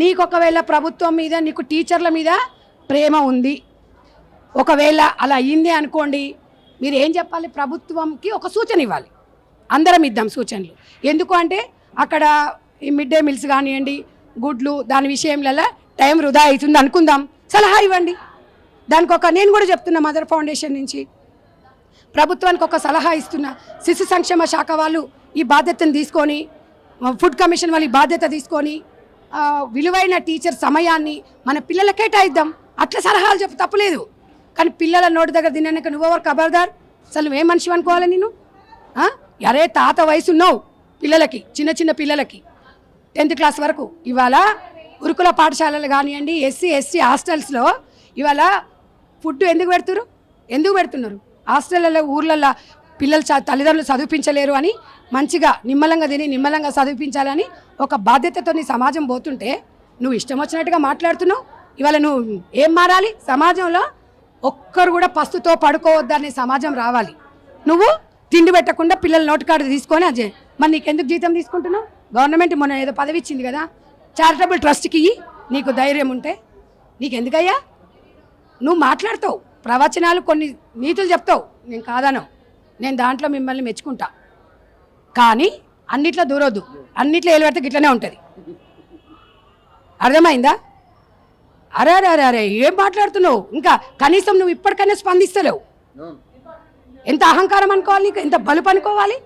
నీకు ఒకవేళ ప్రభుత్వం మీద నీకు టీచర్ల మీద ప్రేమ ఉంది, ఒకవేళ అలా అయ్యింది అనుకోండి, మీరు ఏం చెప్పాలి? ప్రభుత్వంకి ఒక సూచన ఇవ్వాలి. అందరం ఇద్దాం సూచనలు. ఎందుకు అంటే అక్కడ ఈ మిడ్ డే మీల్స్ కానివ్వండి, గుడ్లు, దాని విషయంలో టైం వృధా అవుతుంది అనుకుందాం, సలహా ఇవ్వండి. దానికి నేను కూడా చెప్తున్నా, మదర్ ఫౌండేషన్ నుంచి ప్రభుత్వానికి ఒక సలహా ఇస్తున్నా. శిశు సంక్షేమ శాఖ వాళ్ళు ఈ బాధ్యతను తీసుకొని, ఫుడ్ కమిషన్ వాళ్ళు ఈ బాధ్యత తీసుకొని విలువైన టీచర్ సమయాన్ని మన పిల్లలకి కేటాయిద్దాం. అట్లా సలహాలు చెప్పు, తప్పులేదు. కానీ పిల్లల నోటి దగ్గర తిన్నాక నువ్వెవరు ఖబర్దార్? అసలు నువ్వేం మనిషి అనుకోవాలి? నేను అరే తాత వయసు ఉన్నావు పిల్లలకి, చిన్న చిన్న పిల్లలకి 10th క్లాస్ వరకు. ఇవాళ గురుకుల పాఠశాలలు కానివ్వండి, ఎస్సీ ఎస్టీ హాస్టల్స్లో ఇవాళ ఫుడ్ ఎందుకు పెడుతున్నారు? హాస్టళ్ళలో ఊర్లలో పిల్లలు తల్లిదండ్రులు చదివించలేరు అని మంచిగా నిమ్మలంగా తిని నిమ్మలంగా చదివించాలని ఒక బాధ్యతతో నీ సమాజం పోతుంటే నువ్వు ఇష్టం వచ్చినట్టుగా మాట్లాడుతున్నావు. ఇవాళ నువ్వు ఏం మారాలి? సమాజంలో ఒక్కరు కూడా పస్తుతో పడుకోవద్దనే సమాజం రావాలి. నువ్వు తిండి పెట్టకుండా పిల్లల నోటికాడు తీసుకొని అజయ్, మరి నీకెందుకు జీతం తీసుకుంటున్నావు? గవర్నమెంట్ మొన్న ఏదో పదవి ఇచ్చింది కదా, చారిటబుల్ ట్రస్ట్కి నీకు ధైర్యం ఉంటే నీకెందుకయ్యా? నువ్వు మాట్లాడతావు, ప్రవచనాలు కొన్ని నీతులు చెప్తావు, నేను కాదను, నేను దాంట్లో మిమ్మల్ని మెచ్చుకుంటా. కానీ అన్నిట్లో దూరొద్దు, అన్నిట్లో ఏలుపెడితే గిట్లనే ఉంటుంది. అర్థమైందా? అరే అరే అరే అరే ఏం మాట్లాడుతున్నావు? ఇంకా కనీసం నువ్వు ఇప్పటికైనా స్పందిస్తలేవు. ఎంత అహంకారం అనుకోవాలి నీకు? ఎంత బలుపు అనుకోవాలి?